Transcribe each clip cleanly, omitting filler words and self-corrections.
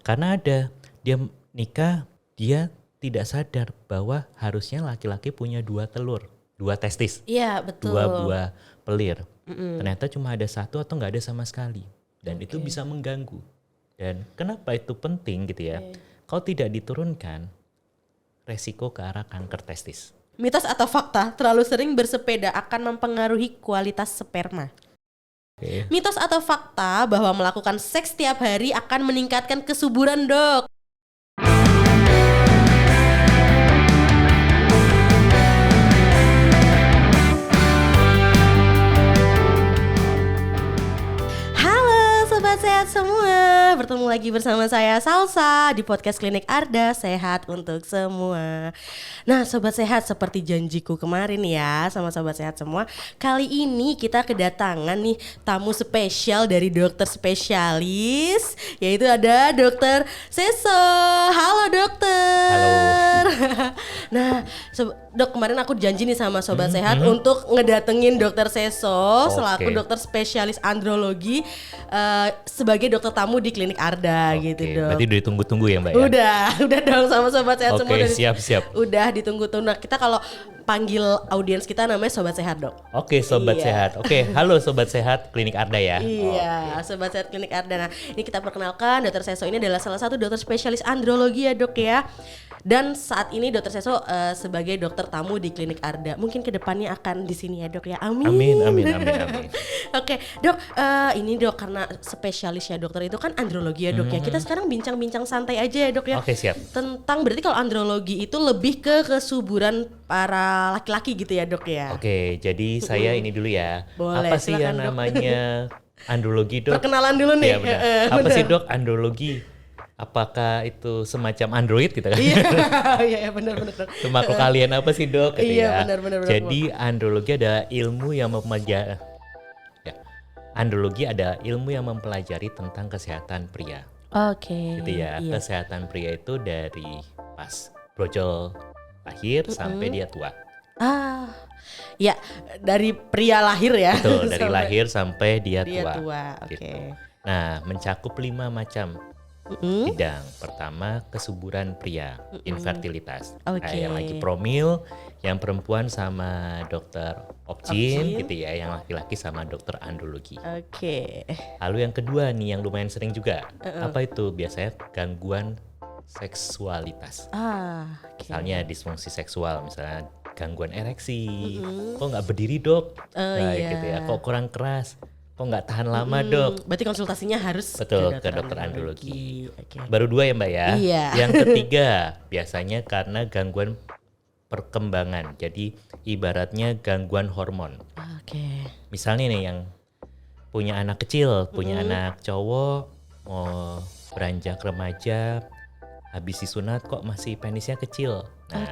Karena dia nikah, dia tidak sadar bahwa harusnya laki-laki punya 2 telur, 2 testis, Iya, betul. 2 buah pelir. Ternyata cuma ada 1 atau nggak ada sama sekali. Dan itu bisa mengganggu. Dan kenapa itu penting gitu ya? Kalau tidak diturunkan, resiko ke arah kanker testis. Mitos atau fakta, terlalu sering bersepeda akan mempengaruhi kualitas sperma. Mitos atau fakta bahwa melakukan seks tiap hari akan meningkatkan kesuburan, Dok? Halo Sobat Sehat semua, bertemu lagi bersama saya Salsa di podcast Klinik Arda, sehat untuk semua. Nah Sobat Sehat, seperti janjiku kemarin ya sama Sobat Sehat semua, kali ini kita kedatangan nih tamu spesial dari dokter spesialis, yaitu ada Dokter Seso. Halo dokter. Halo. Nah Dok, kemarin aku janji nih sama Sobat Sehat untuk ngedatengin Dokter Seso selaku dokter spesialis andrologi sebagai dokter tamu di Klinik Arda gitu, Dok. Berarti udah ditunggu-tunggu ya, Mbak ya? Udah dong sama Sobat Sehat semua. Oke, siap. Udah ditunggu-tunggu. Nah, kita kalau panggil audiens kita namanya Sobat Sehat, Dok. Oke, Sobat Sehat. Oke, halo Sobat Sehat Klinik Arda ya. Iya, Sobat Sehat Klinik Arda. Nah, ini kita perkenalkan Dokter Seso ini adalah salah satu dokter spesialis andrologi ya, Dok ya. Dan saat ini Dokter Seso sebagai dokter tamu di Klinik Arda. Mungkin kedepannya akan di sini ya, Dok ya. Amin. Amin. Oke, Dok, ini Dok karena spesialisnya dokter itu kan andrologi ya, Dok ya. Kita sekarang bincang-bincang santai aja ya, Dok ya. Oke, siap. Tentang berarti kalau andrologi itu lebih ke kesuburan para laki-laki gitu ya, Dok ya. Oke, jadi saya ini dulu ya. Boleh, apa sih yang silakan, Dok. namanya andrologi, Dok? Perkenalan dulu nih. Iya, benar. Apa sih, Dok, andrologi? Apakah itu semacam android gitu kan? Iya, benar. Itu makhluk kalian apa sih, Dok? Gitu Iya, ya. benar. Jadi andrologi adalah ilmu yang mempelajari Andrologi adalah ilmu yang mempelajari tentang kesehatan pria. Oke. Gitu ya. Iya. Kesehatan pria itu dari pas brojol lahir sampai dia tua. Ya dari pria lahir ya. Betul, dari Sampai lahir sampai dia dia tua. tua. Gitu. Oke. Nah, mencakup 5 macam bidang. Pertama, kesuburan pria, infertilitas. Oke. Yang lagi promil, yang perempuan sama dokter obgyn gitu ya, yang laki-laki sama dokter andrologi. Oke. Lalu yang kedua nih, yang lumayan sering juga, apa itu? Biasanya gangguan seksualitas. Oke. Misalnya disfungsi seksual, misalnya gangguan ereksi, kok nggak berdiri, Dok? Iya. Gitu ya, kok kurang keras, kok nggak tahan lama, Dok? Berarti konsultasinya harus Betul, ke dokter andrologi. Oke. Baru 2 ya, Mbak ya. Iya. Yang ketiga biasanya karena gangguan perkembangan. Jadi ibaratnya gangguan hormon. Oke. Misalnya nih yang punya anak kecil, punya anak cowok, mau beranjak remaja, habis disunat kok masih penisnya kecil. Nah,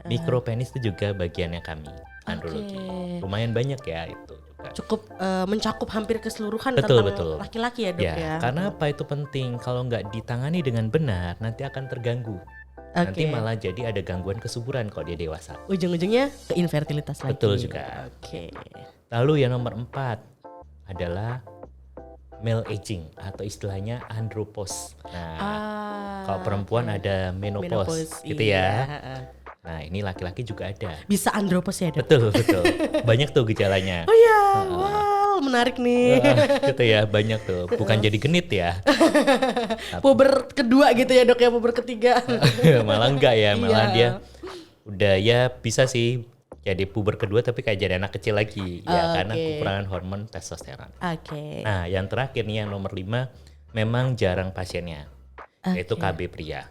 mikropenis itu juga bagiannya kami, andrologi. Lumayan banyak ya itu juga. Cukup mencakup hampir keseluruhan Betul. tentang laki-laki ya, Dok ya. Karena apa itu penting? Kalau nggak ditangani dengan benar, nanti akan terganggu. Nanti malah jadi ada gangguan kesuburan kalau dia dewasa. Ujung-ujungnya ke infertilitas lagi. Betul juga. Oke. Lalu yang nomor 4 adalah male aging atau istilahnya andropause. Nah, kalau perempuan ada menopause gitu ya. Nah, ini laki-laki juga ada. Bisa andropause ya, Dok? Betul. Banyak tuh gejalanya. Oh ya, wow, menarik nih. Gitu ya, banyak tuh. Bukan jadi genit ya. Puber kedua gitu ya, Dok ya, puber ketiga. Malah enggak ya, malah Iya. dia udah ya bisa sih jadi puber kedua tapi kayak jadi anak kecil lagi ya karena kekurangan hormon testosteron. Oke. Nah, yang terakhir nih yang nomor 5 memang jarang pasiennya. Yaitu KB pria.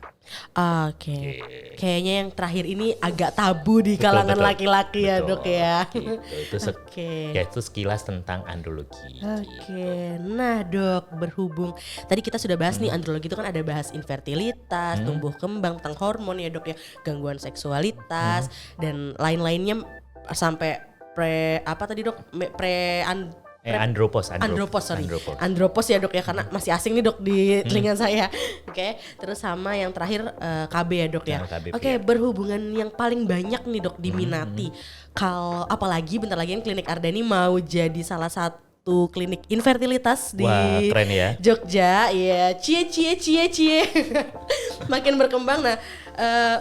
Oke. Kayaknya yang terakhir ini agak tabu di kalangan Betul. laki-laki ya, Dok ya. Gitu. Itu ya itu sekilas tentang andrologi. Oke, nah Dok, berhubung tadi kita sudah bahas nih andrologi itu kan ada bahas infertilitas, tumbuh kembang, tentang hormon ya, Dok ya, gangguan seksualitas dan lain-lainnya sampai apa tadi, Dok? Andropause. Andropause ya, Dok ya, karena masih asing nih, Dok, di telinga saya. Oke, terus sama yang terakhir KB ya, Dok ya. Oke, berhubungan yang paling banyak nih, Dok, diminati. Kalau apalagi bentar lagi kan Klinik Arda ini mau jadi salah satu satu klinik infertilitas di Wah, keren ya. Jogja. Iya, cie. Makin berkembang. Nah,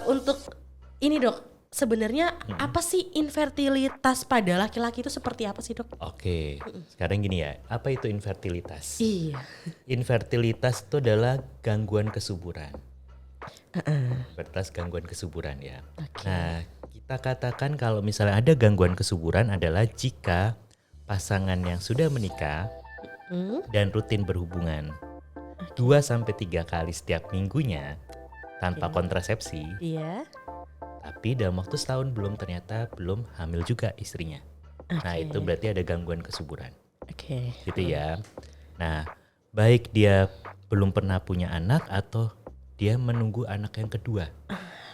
untuk ini dok, sebenarnya apa sih infertilitas pada laki-laki itu seperti apa sih dok? Oke, sekarang gini ya, apa itu infertilitas? Iya. Infertilitas itu adalah gangguan kesuburan. Infertilitas gangguan kesuburan ya. Oke. Nah, kita katakan kalau misalnya ada gangguan kesuburan adalah jika pasangan yang sudah menikah dan rutin berhubungan 2-3 kali setiap minggunya tanpa kontrasepsi, Iya. tapi dalam waktu setahun ternyata belum hamil juga istrinya. Nah, itu berarti ada gangguan kesuburan. Oke. Gitu ya. Nah, baik dia belum pernah punya anak atau dia menunggu anak yang kedua.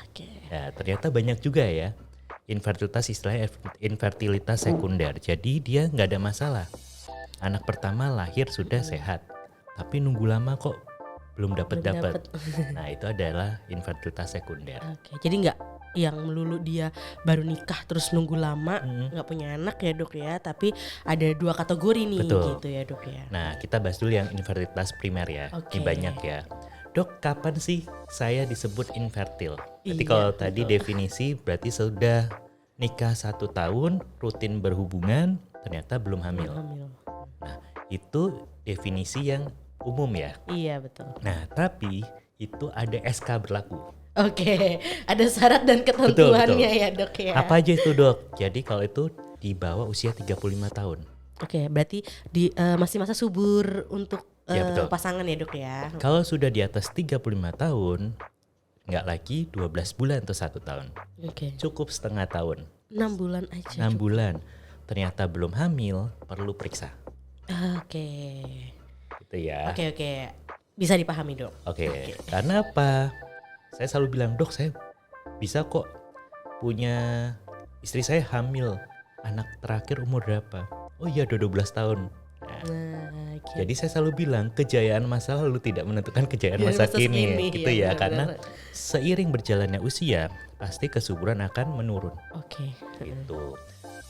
Oke. Ya, ternyata banyak juga ya infertilitas, istilahnya infertilitas sekunder. Jadi dia nggak ada masalah. Anak pertama lahir sudah sehat, tapi nunggu lama kok belum dapat. Nah, itu adalah infertilitas sekunder. Oke. Jadi nggak yang melulu dia baru nikah terus nunggu lama nggak punya anak ya dok ya, tapi ada dua kategori nih. Betul. Gitu ya dok ya. Nah, kita bahas dulu yang infertilitas primer ya. Oke. Ini banyak ya. Dok, kapan sih saya disebut infertil? Jadi Iya, kalau tadi definisi berarti sudah nikah 1 tahun, rutin berhubungan, ternyata belum hamil. Nah, itu definisi yang umum ya. Iya betul. Nah, tapi itu ada SK berlaku. Oke, ada syarat dan ketentuannya ya dok ya. Apa aja itu dok? Jadi kalau itu di bawah usia 35 tahun. Oke, berarti di masih masa subur untuk Ya, betul. pasangan ya dok ya. Kalau sudah di atas 35 tahun, nggak lagi 12 bulan atau 1 tahun. Oke. Cukup setengah tahun. 6 bulan aja. 6 bulan. Ternyata belum hamil, perlu periksa. Oke. Gitu ya. Oke. Bisa dipahami dok. Oke. Karena apa? Saya selalu bilang, dok saya bisa kok punya istri saya hamil. Anak terakhir umur berapa? Oh iya 12 tahun. Nah, gitu. Jadi saya selalu bilang kejayaan masa lalu tidak menentukan kejayaan masa kini, gitu ya, karena seiring berjalannya usia pasti kesuburan akan menurun. Oke. Gitu.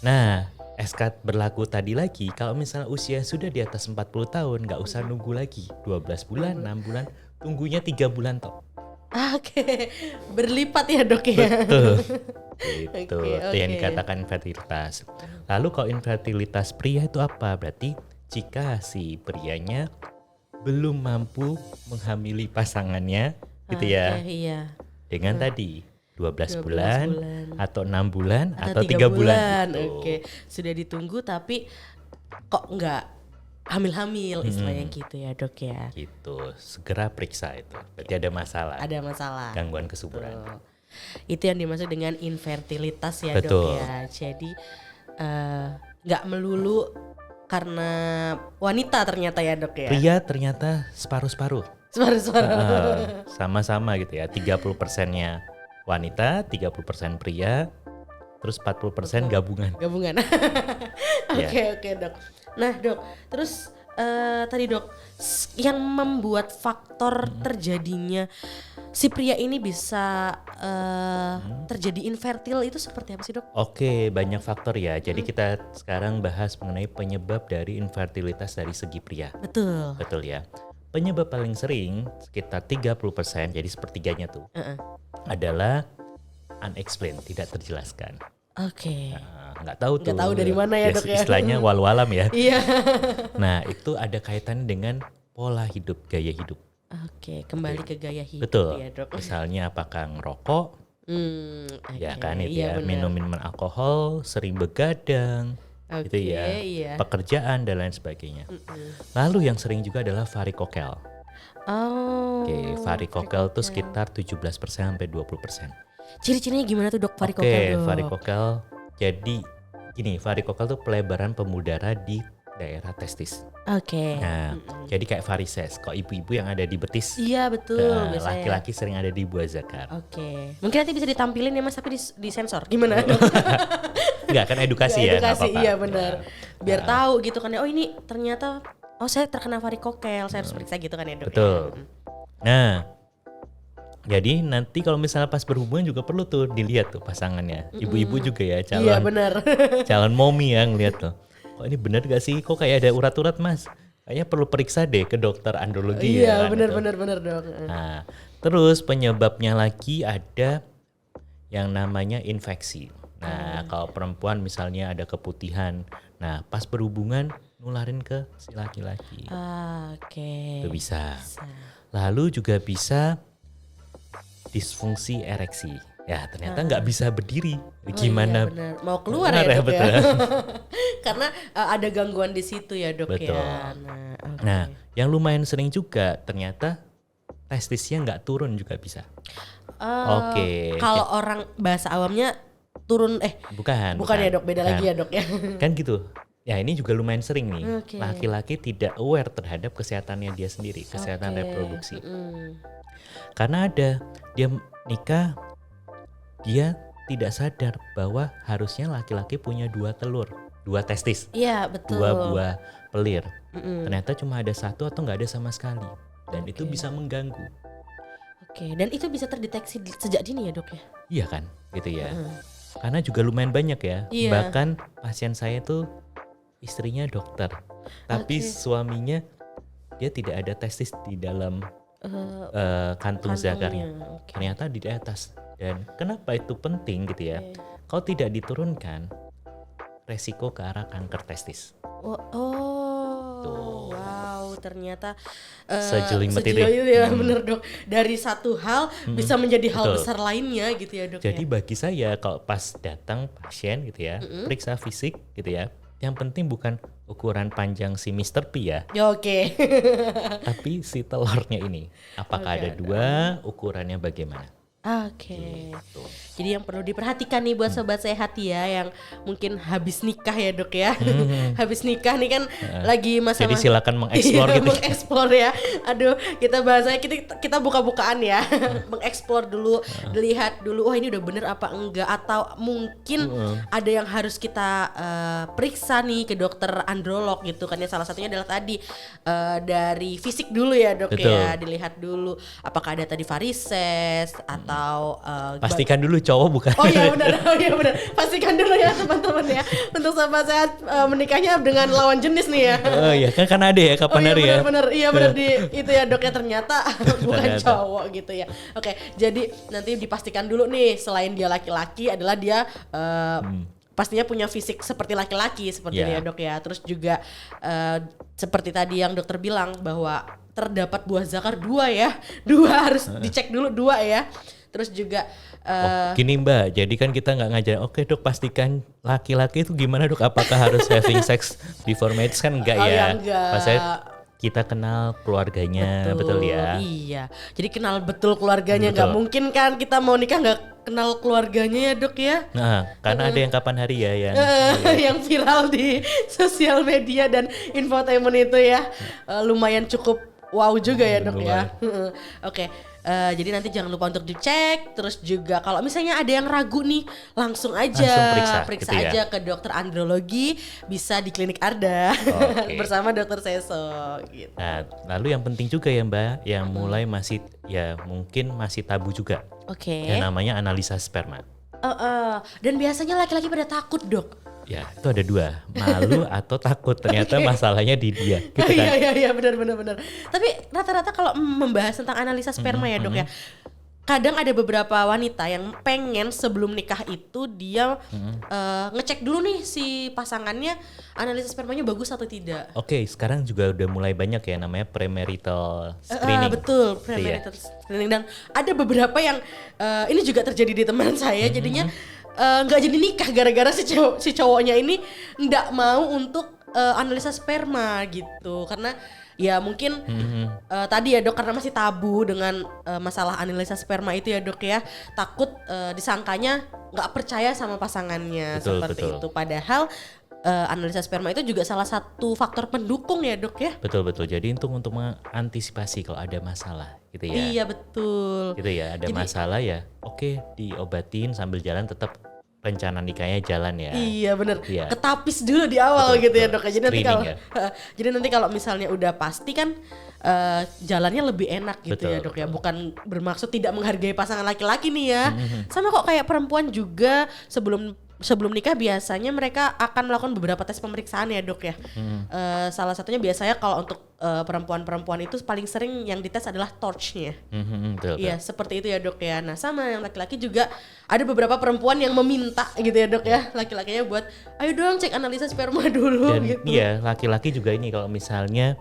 Nah, SK berlaku tadi lagi kalau misalnya usia sudah di atas 40 tahun nggak usah nunggu lagi 12 bulan, 6 bulan, tunggunya 3 bulan toh. Oke, berlipat ya dok ya. Betul. Gitu. Oke, Itu yang oke. dikatakan infertilitas. Lalu kalau infertilitas pria itu apa? Berarti jika si prianya belum mampu menghamili pasangannya, gitu ya. Oke, iya. Dengan tadi 12 12 bulan bulan. atau 6 bulan atau 3 3 bulan. Gitu. Oke, sudah ditunggu tapi kok nggak hamil-hamil istilahnya gitu ya dok ya. Gitu. Segera periksa itu. Berarti ada masalah. Ada masalah. Gangguan kesuburan. Betul. Itu yang dimaksud dengan infertilitas ya Betul. dok ya. Jadi nggak melulu karena wanita ternyata ya dok ya. Pria ternyata separuh-separuh. Suara-suara. Sama-sama gitu ya. 30%-nya wanita, 30% pria, terus 40% gabungan. Gabungan. Oke dok. Nah dok, terus tadi dok, yang membuat faktor terjadinya si pria ini bisa terjadi infertil itu seperti apa sih dok? Oke, banyak faktor ya. Jadi kita sekarang bahas mengenai penyebab dari infertilitas dari segi pria. Betul. Betul ya. Penyebab paling sering sekitar 30%, jadi sepertiganya tuh, adalah unexplained, tidak terjelaskan. Oke. Nggak tahu tuh. Nggak tahu dari mana ya, dok ya. Istilahnya walau alam ya. Iya. Nah, itu ada kaitannya dengan pola hidup, gaya hidup. Oke, kembali ke gaya hidup Betul. ya dok. Misalnya apakah ngerokok, ya Oke, kan itu iya ya, benar. minum minuman alkohol, sering begadang, gitu Oke, ya, iya. pekerjaan dan lain sebagainya. Lalu yang sering juga adalah varikokel. Oh. Oke, varikokel itu sekitar 17% sampai 20%. Ciri-cirinya gimana tuh dok varikokel? Oke, dok? varikokel. Jadi gini, varikokel itu pelebaran pembuluh di daerah testis. Oke. Nah, jadi kayak varises. Kok ibu-ibu yang ada di betis, Iya betul. nah, biasanya. laki-laki sering ada di buah zakar. Oke. Mungkin nanti bisa ditampilin ya mas, tapi di sensor. Gimana? Enggak kan edukasi ya, nggak Edukasi, apa-apa. iya benar. Nah, Biar tahu gitu kan ya. Oh ini ternyata, oh saya terkena varikokel, saya harus periksa gitu kan ya dok. Betul. Ya? Nah, jadi nanti kalau misalnya pas berhubungan juga perlu tuh dilihat tuh pasangannya. Ibu-ibu juga ya, Iya calon benar. calon momi yang lihat tuh. kok ini bener gak sih? Kok kayak ada urat-urat mas? Kayaknya perlu periksa deh ke dokter andrologi Iya ya. benar dok. Nah, terus penyebabnya lagi ada yang namanya infeksi. Nah, kalau perempuan misalnya ada keputihan, nah pas berhubungan nularin ke si laki-laki. Oke. Itu bisa. Lalu juga bisa disfungsi ereksi. Ya ternyata nggak bisa berdiri. Gimana? Iya, benar. Mau keluar ya dok betul. ya. Karena ada gangguan di situ ya dok Betul. ya. Nah, yang lumayan sering juga ternyata testisnya nggak turun juga bisa. Oke. Kalau orang bahasa awamnya turun Bukan ya dok, beda lagi ya dok ya. Kan gitu. Ya ini juga lumayan sering nih. Oke. Laki-laki tidak aware terhadap kesehatannya dia sendiri, kesehatan reproduksi. Karena ada dia nikah, dia tidak sadar bahwa harusnya laki-laki punya 2 telur, 2 testis. Iya betul. 2 buah pelir. Ternyata cuma ada 1 atau nggak ada sama sekali. Dan itu bisa mengganggu. Oke, dan itu bisa terdeteksi sejak dini ya dok ya? Iya kan, gitu ya. Karena juga lumayan banyak ya. Iya. Bahkan pasien saya tuh istrinya dokter, tapi suaminya dia tidak ada testis di dalam kantung zakarnya. Ternyata di atas. Dan kenapa itu penting gitu ya? Kalau tidak diturunkan, resiko ke arah kanker testis. Wow, ternyata Sejelimet itu ya bener dok. Dari satu hal bisa menjadi hal besar lainnya gitu ya dok. Jadi bagi saya kalau pas datang pasien gitu ya, periksa fisik gitu ya, yang penting bukan ukuran panjang si Mr. P ya. Oke. Tapi si telurnya ini, apakah ada 2, ukurannya bagaimana? Oke. Jadi yang perlu diperhatikan nih buat sobat sehat ya, yang mungkin habis nikah ya dok ya. Habis nikah nih kan lagi masa. Jadi silakan mengeksplor gitu. Mengeksplor ya. Aduh, kita bahasanya kita buka-bukaan ya. Mengeksplor dulu, dilihat dulu. Wah ini udah bener apa enggak, atau mungkin ada yang harus kita periksa nih ke dokter androlog gitu kan ya. Salah satunya adalah tadi dari fisik dulu ya dok. Betul. Ya, dilihat dulu apakah ada tadi varises atau pastikan dulu cowok bukan. Oh iya benar. Pastikan dulu ya teman-teman ya. Untuk sobat sehat menikahnya dengan lawan jenis nih ya. Oh iya kan ada ya kapan hari ya. Iya benar di itu ya dok ya, ternyata bukan cowok gitu ya. Oke, jadi nanti dipastikan dulu nih, selain dia laki-laki adalah dia pastinya punya fisik seperti laki-laki seperti ya dok ya. Terus juga seperti tadi yang dokter bilang bahwa terdapat buah zakar 2 ya. 2 harus dicek dulu 2 ya. Terus juga gini mbak, jadi kan kita nggak ngajarin, oke dok pastikan laki-laki itu gimana dok, apakah harus having sex before marriage, kan enggak ya. Enggak. Pas kita kenal keluarganya, betul ya. Iya, jadi kenal betul keluarganya, nggak mungkin kan kita mau nikah nggak kenal keluarganya ya dok ya. Nah, karena ada yang kapan hari ya yang yang viral di sosial media dan infotainment itu ya, lumayan cukup wow juga ya dok ya. Oke. Jadi nanti jangan lupa untuk dicek. Terus juga kalau misalnya ada yang ragu nih, langsung aja periksa gitu aja ke dokter andrologi, bisa di klinik Arda bersama dokter Seso gitu. Nah, lalu yang penting juga ya mbak, yang mulai masih ya mungkin masih tabu juga. Yang namanya analisa sperma. Dan biasanya laki-laki pada takut dok. Ya itu ada 2, malu atau takut. Ternyata masalahnya di dia gitu kan. Iya benar. Tapi rata-rata kalau membahas tentang analisa sperma ya dok ya, kadang ada beberapa wanita yang pengen sebelum nikah itu dia ngecek dulu nih si pasangannya analisa spermanya bagus atau tidak. Oke, sekarang juga udah mulai banyak ya namanya premarital screening. Betul, premarital screening. Dan ada beberapa yang ini juga terjadi di teman saya, jadinya nggak jadi nikah gara-gara si cowoknya ini nggak mau untuk analisa sperma gitu, karena ya mungkin tadi ya dok, karena masih tabu dengan masalah analisa sperma itu ya dok ya, takut disangkanya nggak percaya sama pasangannya. Betul. Itu padahal analisa sperma itu juga salah satu faktor pendukung ya dok ya. Betul. Jadi untuk mengantisipasi kalau ada masalah gitu ya. Iya betul. Gitu ya, ada masalah ya. Oke, diobatin sambil jalan, tetap rencana nikahnya jalan ya. Iya benar. Ya. Ketapis dulu di awal gitu ya dok. Jadi nanti kalau misalnya udah pasti kan jalannya lebih enak gitu ya dok ya. Bukan bermaksud tidak menghargai pasangan laki-laki nih ya. Sama kok kayak perempuan juga sebelum sebelum nikah biasanya mereka akan melakukan beberapa tes pemeriksaan ya dok ya. Salah satunya biasanya kalau untuk perempuan-perempuan itu paling sering yang dites adalah torchnya. Iya seperti itu ya dok ya. Nah sama yang laki-laki juga ada beberapa perempuan yang meminta gitu ya dok ya, laki-lakinya buat ayo dong cek analisa sperma dulu. Dan gitu. iya laki-laki juga ini kalau misalnya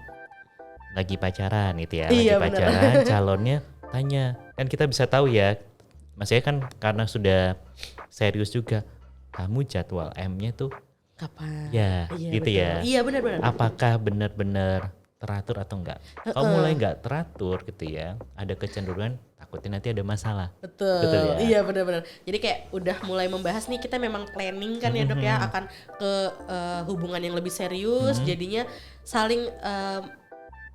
lagi pacaran gitu ya, Iya, lagi pacaran calonnya tanya, kan kita bisa tahu ya, maksudnya kan karena sudah serius juga, kamu jadwal M-nya tuh Kapan? ya Iya, gitu betul. ya, Iya benar-benar. apakah benar-benar teratur atau enggak? Kalau mulai enggak teratur gitu ya, ada kecenderungan takutnya nanti ada masalah. Betul ya? iya benar-benar. Jadi kayak udah mulai membahas nih, kita memang planning kan ya dok ya akan ke hubungan yang lebih serius, jadinya saling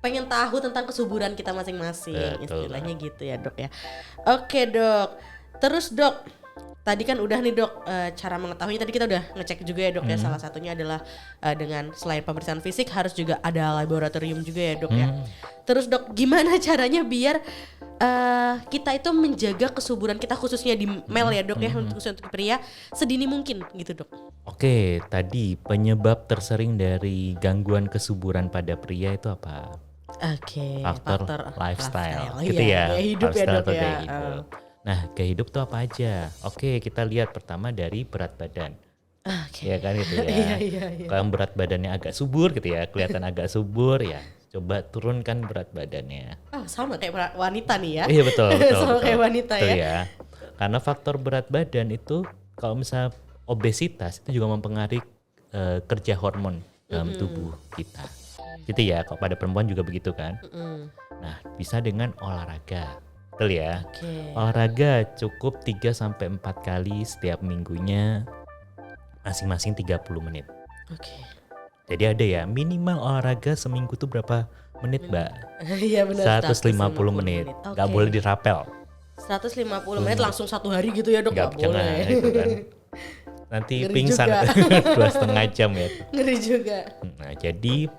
pengen tahu tentang kesuburan kita masing-masing. Betul. Istilahnya gitu ya dok ya. Oke dok, terus dok tadi kan udah nih dok, cara mengetahuinya tadi kita udah ngecek juga ya dok ya, salah satunya adalah dengan selain pemeriksaan fisik harus juga ada laboratorium juga ya dok ya. Terus dok gimana caranya biar kita itu menjaga kesuburan kita khususnya di male ya dok ya, untuk pria sedini mungkin gitu dok. Oke, tadi penyebab tersering dari gangguan kesuburan pada pria itu apa? Oke, Faktor lifestyle gitu iya, ya, gaya hidup ya lifestyle dok atau ya. gaya hidup. Nah, gaya hidup tuh apa aja? Oke, kita lihat pertama dari berat badan. Oke. Ya kan gitu ya. Iya. Kalau berat badannya agak subur gitu ya, kelihatan agak subur ya, coba turunkan berat badannya. Sama kayak wanita nih ya. Iya betul. Sama kayak wanita Betul ya. Karena faktor berat badan itu kalau misalnya obesitas itu juga mempengaruhi kerja hormon dalam tubuh kita. Gitu ya, kalau pada perempuan juga begitu kan. Nah, bisa dengan olahraga. Betul ya. Oke. Olahraga cukup 3-4 kali setiap minggunya, masing-masing 30 menit. Oke. Jadi ada ya, minimal olahraga seminggu tuh berapa menit mbak? Iya benar. 150 menit. Gak Oke. boleh dirapel. 150 menit langsung satu hari gitu ya dok? Gak boleh. Gitu kan. Nanti Ngeri pingsan juga. 2,5 jam ya. Ngeri juga. Nah jadi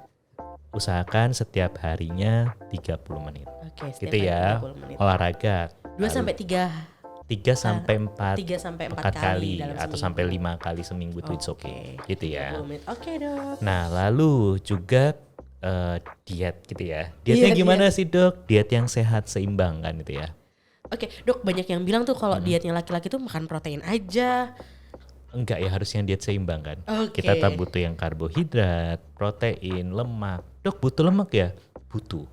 usahakan setiap harinya 30 menit. Oke, Gitu ya. 30 menit. Olahraga 2-3 3-4 kali dalam atau seminggu. sampai 5 kali seminggu itu it's okay. Gitu ya. 30 menit. Oke dok. Nah lalu juga diet gitu ya. Dietnya Diet, gimana sih dok? Diet yang sehat seimbang kan gitu ya. Oke dok, banyak yang bilang tuh kalau dietnya laki-laki tuh makan protein aja. Enggak ya, harus yang diet seimbang kan. Oke. Kita tak butuh yang karbohidrat, protein, lemak. Dok butuh lemak ya? Butuh.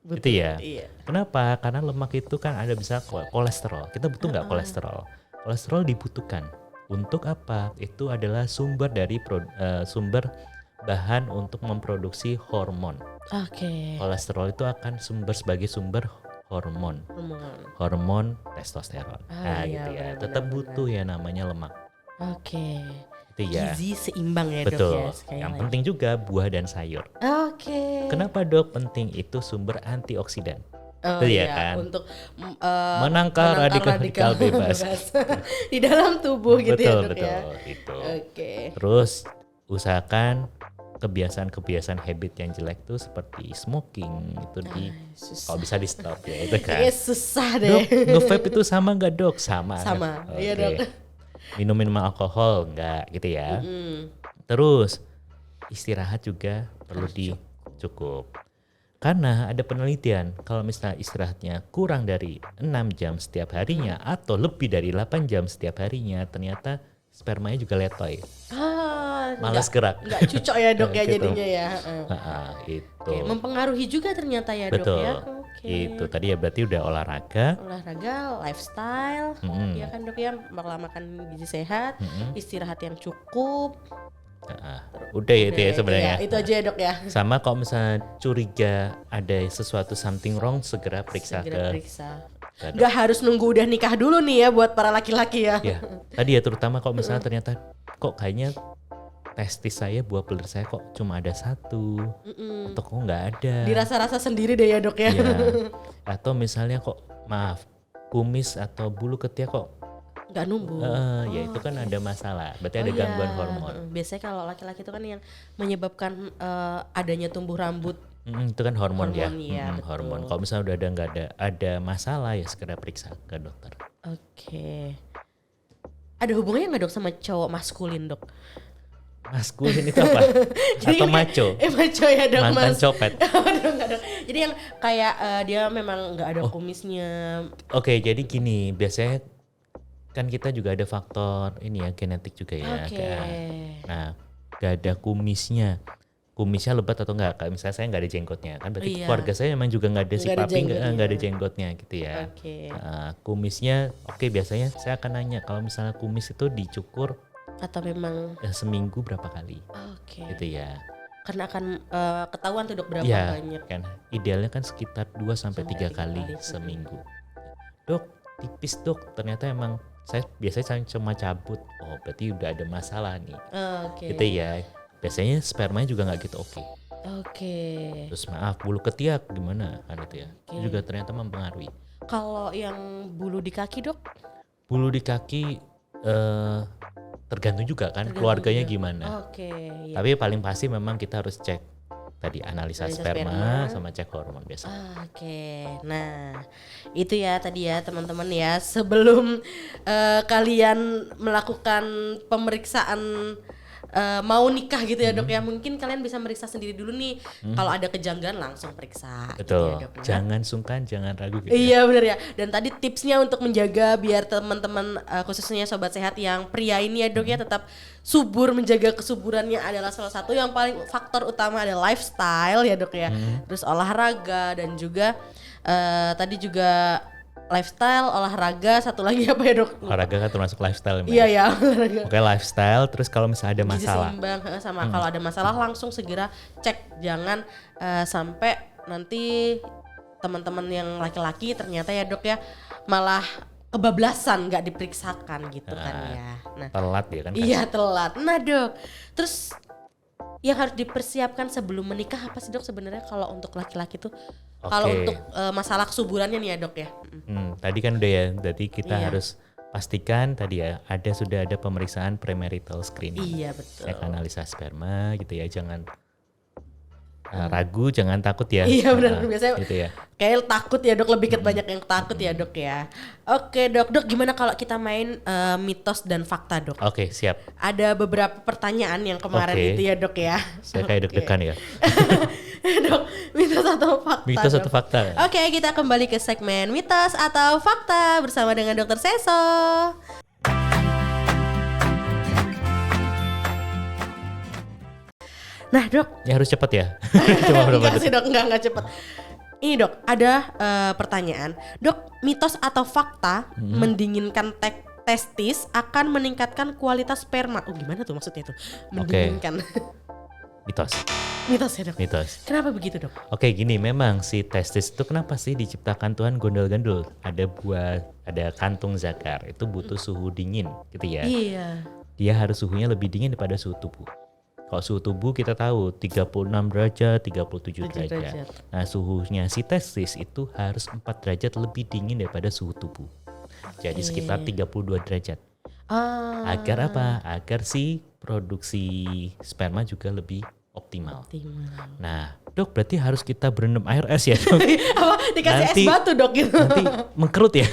Gitu ya. Iya. Kenapa? Karena lemak itu kan ada bisa kolesterol. Kita butuh nggak kolesterol? Kolesterol dibutuhkan. Untuk apa? Itu adalah sumber dari sumber bahan untuk memproduksi hormon. Oke. Kolesterol itu akan sebagai sumber hormon testosteron. Nah iya, gitu ya. benar, Tetap benar, butuh ya namanya lemak. Oke. Itu ya. Gizi seimbang ya dok Betul. ya. sekali Yang lagi. penting juga buah dan sayur. Oke. Kenapa dok penting? Itu sumber antioksidan. Oh Itu iya, ya kan. untuk Menangkal radikal bebas. di dalam tubuh gitu ya dok Betul ya. gitu. Oke. Terus usahakan kebiasaan habit yang jelek tuh seperti smoking itu Susah. kalau bisa di stop ya itu kan. Iya susah deh. Dok, nge-vape itu sama nggak dok? Sama. Sama, Kan? iya, Oke. dok. Minum alkohol enggak gitu ya. Terus istirahat juga perlu cukup. Karena ada penelitian kalau misalnya istirahatnya kurang dari 6 jam setiap harinya atau lebih dari 8 jam setiap harinya, ternyata spermanya juga letoy. Malas gerak. Nggak cocok ya dok ya Gitu. jadinya ya. Itu. Oke, mempengaruhi juga ternyata ya dok Betul. ya. Oke. Itu tadi ya berarti udah olahraga. Olahraga, lifestyle, ya kan dok ya, makan gizi sehat, istirahat yang cukup. Udah ya itu ya sebenarnya. Iya, itu aja ya dok ya. Sama kalau misalnya curiga ada sesuatu something wrong, segera periksa Segera ke periksa. ke Nggak harus nunggu udah nikah dulu nih ya buat para laki-laki ya. ya. Tadi ya terutama kalau misalnya ternyata kok kayaknya testis saya, buah pelir saya kok cuma ada 1 atau kok nggak ada. Dirasa-rasa sendiri deh ya dok ya. Iya. Atau misalnya kok kumis atau bulu ketiak kok Nggak numbuh. ya itu kan ada masalah. Berarti ada iya. gangguan hormon. Biasanya kalau laki-laki itu kan yang menyebabkan adanya tumbuh rambut. Itu kan hormon ya. Hormon, iya, betul. Hormon. Kalau misalnya udah nggak ada masalah ya segera periksa ke dokter. Oke. ada hubungannya nggak dok sama cowok maskulin dok? Maskulin itu apa? Atau macho? Macho ya dok. Mantan copet. Enggak dok. Jadi yang kayak dia memang nggak ada kumisnya. Oke, jadi gini, biasanya kan kita juga ada faktor ini ya, genetik juga ya. Nah, gak ada kumisnya lebat atau enggak? Kayak misalnya saya nggak ada jenggotnya, kan berarti keluarga saya memang juga nggak ada si papi nggak ada jenggotnya gitu ya. Kumisnya, biasanya saya akan nanya kalau misalnya kumis itu dicukur atau memang seminggu berapa kali? Gitu ya. Karena akan ketahuan tuh dok berapa banyak. Kan idealnya kan sekitar 2 sampai 3 kali seminggu. Dok, tipis dok. Ternyata emang saya biasanya cuma cabut. Oh, berarti udah ada masalah nih. Gitu ya. Biasanya spermanya juga nggak gitu oke. Terus maaf, bulu ketiak gimana kan itu ya. Itu juga ternyata mempengaruhi. Kalau yang bulu di kaki dok? Bulu di kaki tergantung juga kan keluarganya gimana. Tapi paling pasti memang kita harus cek tadi analisa sperma sama cek hormon biasa. Nah itu ya tadi ya teman-teman ya, sebelum kalian melakukan pemeriksaan mau nikah gitu ya dok ya, mungkin kalian bisa meriksa sendiri dulu nih. Kalau ada kejanggalan langsung periksa. Betul. Gitu ya, dok, jangan sungkan, jangan ragu gitu. Iya benar ya. Dan tadi tipsnya untuk menjaga biar teman-teman khususnya sobat sehat yang pria ini ya dok ya tetap subur, menjaga kesuburannya adalah salah satu yang paling faktor utama ada lifestyle ya dok ya. Terus olahraga dan juga tadi juga lifestyle, olahraga, satu lagi apa ya dok? Olahraga kan termasuk lifestyle. Iya ya olahraga. Oke, lifestyle, terus kalau misalnya ada masalah. Gizi seimbang, sama kalau ada masalah langsung segera cek, jangan sampai nanti teman-teman yang laki-laki ternyata ya dok ya malah kebablasan nggak diperiksakan gitu kan ya. Nah, telat ya kan? Iya telat. Nah dok, terus yang harus dipersiapkan sebelum menikah apa sih dok sebenarnya kalau untuk laki-laki tuh? Kalau untuk masalah kesuburannya nih ya dok ya. Tadi kan udah ya, jadi kita harus pastikan tadi ya sudah ada pemeriksaan premarital screening. Iya betul. Cek analisa sperma gitu ya, jangan ragu, jangan takut ya. Iya benar, biasanya gitu ya. Kayak takut ya dok, lebih banyak yang takut ya dok ya. Oke dok, gimana kalau kita main mitos dan fakta dok? Oke, siap. Ada beberapa pertanyaan yang kemarin itu ya dok ya. Saya kayak deg-degan ya. Dok, mitos atau fakta? Mitos atau fakta? Oke, kita kembali ke segmen mitos atau fakta bersama dengan Dokter Seso. Nah dok, ya harus cepat ya. Cuma berapa enggak sih dok, enggak cepat. Ini dok, ada pertanyaan. Dok, mitos atau fakta mendinginkan testis akan meningkatkan kualitas sperma? Oh gimana tuh maksudnya tuh? Mendinginkan. Mitos. Mitos ya dok? Mitos. Kenapa begitu dok? Oke gini, memang si testis itu kenapa sih diciptakan Tuhan gondol-gandul? Ada kantung zakar, itu butuh suhu dingin gitu ya. Iya. Dia harus suhunya lebih dingin daripada suhu tubuh. Kalau suhu tubuh kita tahu 36 derajat, 37 derajat. Nah suhunya si testis itu harus 4 derajat lebih dingin daripada suhu tubuh. Jadi sekitar 32 derajat. Agar apa? Agar si produksi sperma juga lebih optimal. Nah dok berarti harus kita berendam air es ya dok? Dikasih nanti, es batu dok gitu. Nanti mengkerut ya?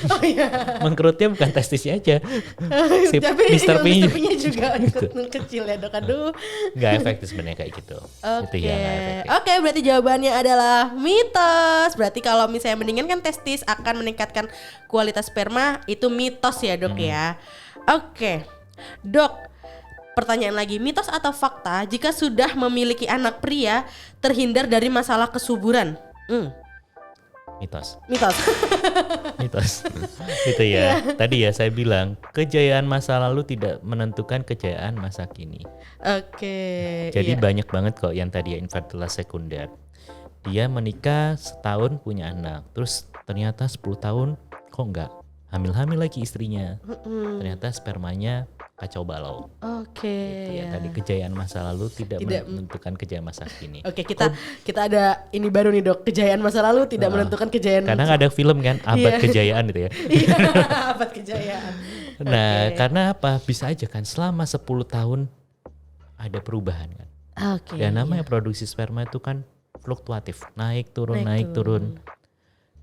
Menkerutnya bukan testisnya aja. Si tapi Mr. P-nya juga ikut kecil ya dok. Aduh. Gak efektif sebenarnya kayak gitu. Oke, berarti jawabannya adalah mitos. Berarti kalau misalnya mendinginkan testis akan meningkatkan kualitas sperma, itu mitos ya dok ya. Oke, dok. Pertanyaan lagi, mitos atau fakta jika sudah memiliki anak pria terhindar dari masalah kesuburan? Mitos. Mitos. Itu ya. Tadi ya saya bilang kejayaan masa lalu tidak menentukan kejayaan masa kini. Oke. Jadi banyak banget kok yang tadi ya infertilitas sekunder. Dia menikah setahun punya anak, terus ternyata 10 tahun kok enggak hamil-hamil lagi istrinya. Ternyata spermanya kacau balau. Oke. Gitu ya. Tadi kejayaan masa lalu tidak menentukan kejayaan masa kini. Oke, kita ada ini baru nih dok, kejayaan masa lalu tidak menentukan kejayaan. Kadang ada film kan abad kejayaan gitu ya. Iya, abad kejayaan. Nah, karena apa? Bisa aja kan selama 10 tahun ada perubahan kan. Dan namanya produksi sperma itu kan fluktuatif, naik turun.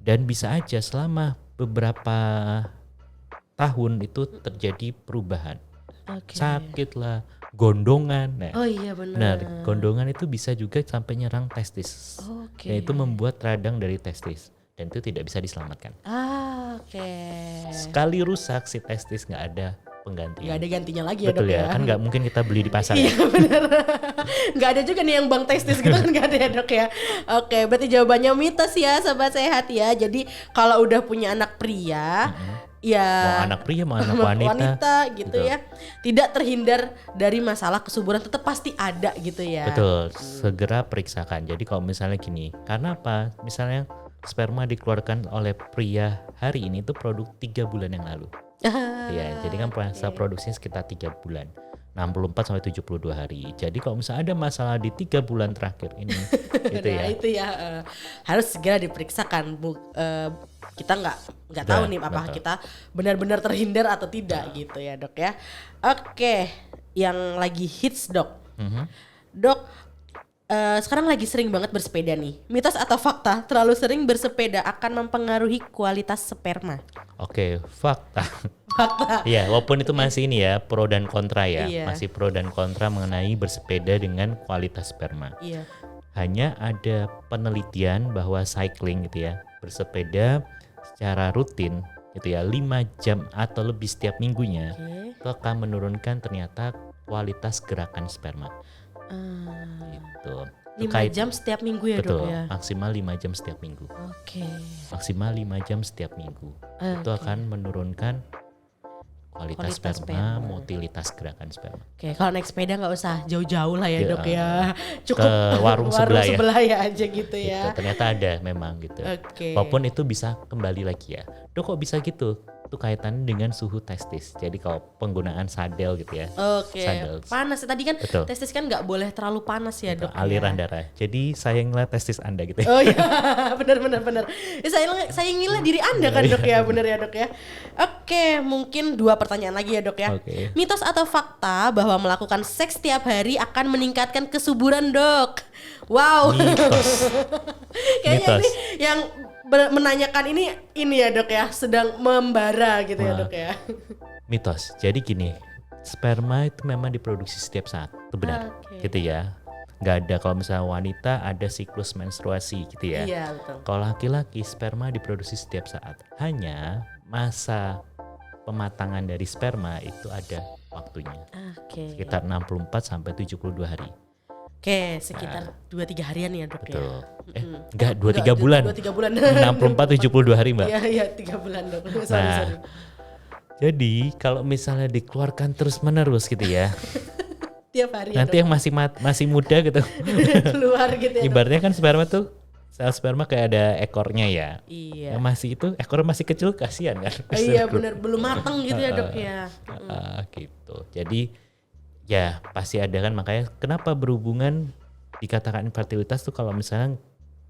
Dan bisa aja selama beberapa tahun itu terjadi perubahan. Oke. Sakit lah, gondongan. Nah, Oh iya benar. benar, gondongan itu bisa juga sampai nyerang testis. Oke. Dan itu membuat radang dari testis dan itu tidak bisa diselamatkan. Oke. Sekali rusak si testis nggak ada penggantinya. Nggak ada gantinya lagi ya Betul dok ya, ya. kan nggak mungkin kita beli di pasar. Iya benar. Nggak ada juga nih yang bank testis gitu kan, nggak ada ya dok ya. Oke, berarti jawabannya mitos ya sobat sehat ya. Jadi kalau udah punya anak pria, ya Mau anak pria mau anak sama wanita. gitu Betul. ya, tidak terhindar dari masalah kesuburan, tetap pasti ada gitu ya. Betul, segera periksakan. Jadi kalau misalnya gini, karena apa? Misalnya sperma dikeluarkan oleh pria hari ini itu produk 3 bulan yang lalu. Ya, jadi kan masa produksinya sekitar 3 bulan. 64 sampai 72 hari. Jadi kalau misalnya ada masalah di 3 bulan terakhir ini gitu Nah, ya. itu ya harus segera diperiksakan. Kita nggak tahu nih apakah betul. kita benar-benar terhindar atau tidak gitu ya dok ya. Oke, yang lagi hits dok. Dok, sekarang lagi sering banget bersepeda nih. Mitos atau fakta terlalu sering bersepeda akan mempengaruhi kualitas sperma? Oke, fakta. Fakta. Ya, walaupun itu masih ini ya, pro dan kontra ya. Iya. Masih pro dan kontra mengenai bersepeda dengan kualitas sperma. Iya. Hanya ada penelitian bahwa cycling gitu ya, bersepeda secara rutin gitu ya, 5 jam atau lebih setiap minggunya, Oke. itu akan menurunkan ternyata kualitas gerakan sperma. Gitu. Itu 5 jam setiap minggu ya betul, dok ya. maksimal 5 jam setiap minggu. Oke. Maksimal 5 jam setiap minggu. Itu akan menurunkan kualitas sperma, motilitas gerakan sperma. Oke, kalau naik sepeda nggak usah jauh-jauh lah ya Ya, dok ya. Cukup ke warung sebelah ya. aja gitu ya. Gitu, ternyata ada memang gitu. Oke. Walaupun itu bisa kembali lagi ya. Dok kok bisa gitu? Itu kaitannya dengan suhu testis. Jadi kalau penggunaan sadel gitu ya. Oke, Sadel. panas ya. Tadi kan Betul. testis kan nggak boleh terlalu panas ya dok. Aliran ya. darah. Jadi sayanglah testis Anda gitu ya. Oh iya, benar. Ya, sayangilah diri Anda kan dok ya, benar ya dok ya. Oke, mungkin 2 pertanyaan lagi ya dok ya. Oke. Mitos atau fakta bahwa melakukan seks setiap hari akan meningkatkan kesuburan dok? Wow. Mitos. Kayaknya Mitos. ini yang menanyakan ini ya dok ya, sedang membara gitu ya Wah. dok ya. Mitos. Jadi gini, sperma itu memang diproduksi setiap saat. Itu benar. Oke. Gitu ya. Nggak ada kalau misalnya wanita ada siklus menstruasi gitu ya. Iya betul. Kalau laki-laki sperma diproduksi setiap saat. Hanya masa pematangan dari sperma itu ada waktunya. Oke. Sekitar 64 sampai 72 hari. Oke, sekitar 2-3 harian ya dok ya. Betul. Enggak 2-3 bulan. 2-3 bulan. 64 72 hari, Mbak. Iya 3 bulan dok. Sorry. Nah, jadi kalau misalnya dikeluarkan terus-menerus gitu ya. Tiap hari ya Nanti yang masih muda gitu. dok. Keluar gitu ya dok. Ibaratnya kan sperma tuh sel sperma kayak ada ekornya ya. Iya. Yang masih itu ekornya masih kecil kasihan kan. Iya benar, belum matang gitu ya dok ya. Gitu. Jadi ya pasti ada kan, makanya kenapa berhubungan dikatakan infertilitas tuh kalau misalnya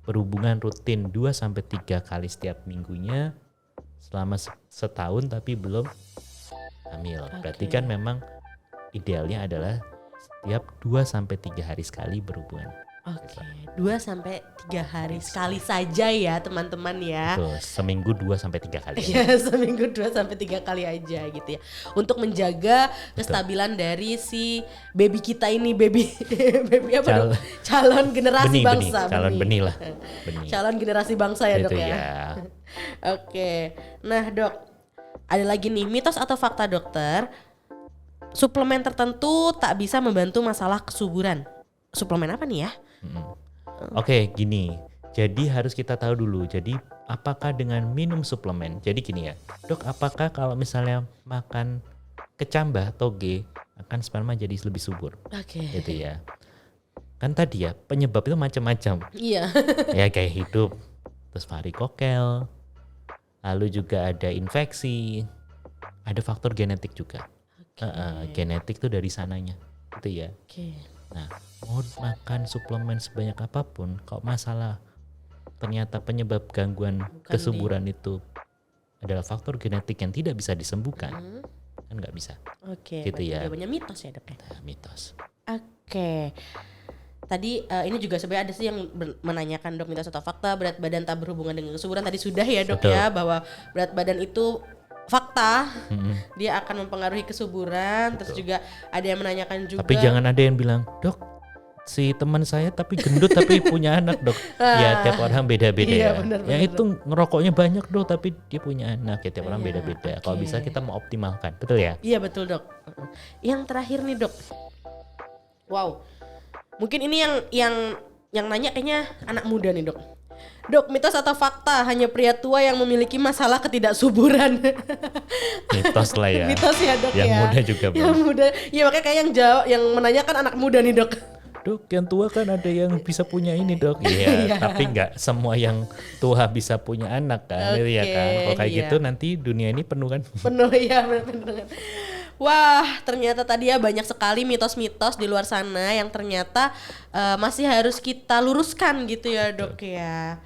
berhubungan rutin 2 sampai 3 kali setiap minggunya selama setahun tapi belum hamil. Berarti kan memang idealnya adalah setiap 2 sampai 3 hari sekali berhubungan. Oke, 2-3 hari sekali saja ya teman-teman ya. Tuh, seminggu 2 sampai 3 kali. Ya seminggu 2-3 kali aja gitu ya. Untuk menjaga kestabilan dari si baby kita ini, baby apa dong? Calon generasi bangsa. Calon benih lah. Benih. Calon generasi bangsa ya dok Itu ya. ya. Oke, nah dok, ada lagi nih mitos atau fakta dokter, suplemen tertentu tak bisa membantu masalah kesuburan. Suplemen apa nih ya? Oke, gini. Jadi harus kita tahu dulu. Jadi apakah dengan minum suplemen? Jadi gini ya, dok, apakah kalau misalnya makan kecambah toge akan sperma jadi lebih subur? Oke. Gitu ya. Kan tadi ya penyebab itu macam-macam. Iya. Ya kayak hidup, terus varikokel, lalu juga ada infeksi, ada faktor genetik juga. Genetik tuh dari sananya, gitu ya. Oke. Nah, mau makan suplemen sebanyak apapun, kalau masalah ternyata penyebab gangguan kesuburan itu adalah faktor genetik yang tidak bisa disembuhkan, kan nggak bisa. Oke. Gitu ya. Jawabannya mitos ya dok ya. Nah, mitos. Oke. Tadi ini juga sebenarnya ada sih yang menanyakan dok, mitos atau fakta berat badan tak berhubungan dengan kesuburan. Tadi sudah ya dok Betul. ya, bahwa berat badan itu fakta, dia akan mempengaruhi kesuburan. Terus juga ada yang menanyakan juga. Tapi jangan ada yang bilang, dok, si teman saya tapi gendut tapi punya anak, dok. Ya tiap orang beda-beda Iya, ya. benar, Yang benar, itu ngerokoknya banyak, dok, tapi dia punya anak. Ya tiap orang Iya, beda-beda. Kalau oke. bisa kita mau optimalkan, betul ya? Iya betul dok. Yang terakhir nih dok. Wow. Mungkin ini yang nanya kayaknya anak muda nih dok. Dok, mitos atau fakta hanya pria tua yang memiliki masalah ketidaksuburan? Mitos lah ya. Mitos ya dok Yang ya. muda juga Yang boleh. muda. Ya makanya kayak yang menanyakan anak muda nih dok. Dok, yang tua kan ada yang bisa punya ini, dok. Iya, tapi nggak semua yang tua bisa punya anak kan, gitu ya kan. Kalau kayak iya. gitu nanti dunia ini penuh kan. Penuh ya benar. Wah, ternyata tadi ya banyak sekali mitos-mitos di luar sana yang ternyata masih harus kita luruskan gitu ya dok ya.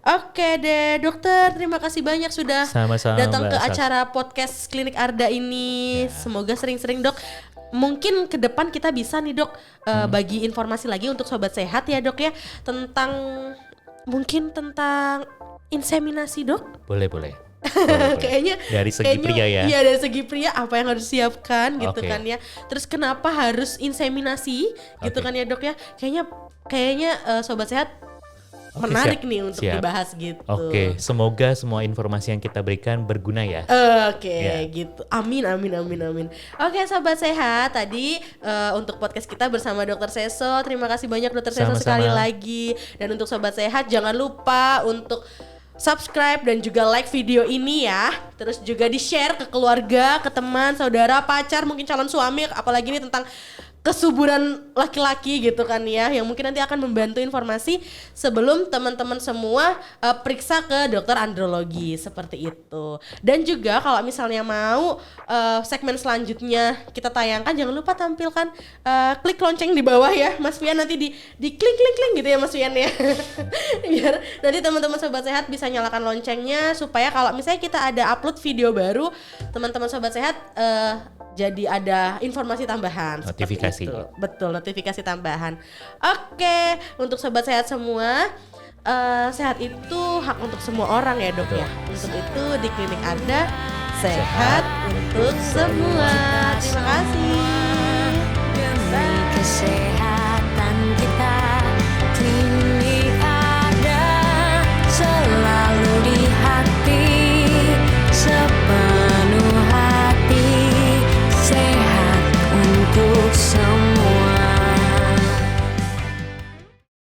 Oke deh dokter, terima kasih banyak sudah Sama-sama, datang Mbak ke Sas. acara podcast Klinik Arda ini. Semoga sering-sering dok. Mungkin ke depan kita bisa nih dok bagi informasi lagi untuk sobat sehat ya dok ya tentang inseminasi dok. Boleh, boleh. Kayaknya Dari segi pria ya. Iya dari segi pria apa yang harus siapkan gitu Oke. kan ya. Terus kenapa harus inseminasi gitu Oke. kan ya dok ya. Kayaknya sobat sehat Oke, menarik siap. nih untuk Siap. dibahas gitu. Oke, semoga semua informasi yang kita berikan berguna ya. Oke, Ya. gitu. Amin. Oke, sobat sehat. Tadi untuk podcast kita bersama Dokter Seso. Terima kasih banyak Dokter Seso Sama-sama. sekali lagi. Dan untuk sobat sehat jangan lupa untuk subscribe dan juga like video ini ya. Terus juga di-share ke keluarga, ke teman, saudara, pacar, mungkin calon suami, apalagi ini tentang kesuburan laki-laki gitu kan ya, yang mungkin nanti akan membantu informasi sebelum teman-teman semua periksa ke dokter andrologi seperti itu. Dan juga kalau misalnya mau segmen selanjutnya kita tayangkan, jangan lupa tampilkan klik lonceng di bawah ya Mas Fian, nanti di klik gitu ya Mas Fian ya. Biar nanti teman-teman sobat sehat bisa nyalakan loncengnya supaya kalau misalnya kita ada upload video baru, teman-teman sobat sehat jadi ada informasi tambahan. seperti Notifikasi. itu. Betul, notifikasi tambahan. Oke, untuk sobat sehat semua, sehat itu hak untuk semua orang ya dok Betul. ya. Untuk itu di Klinik Arda, sehat untuk semua. Terima kasih.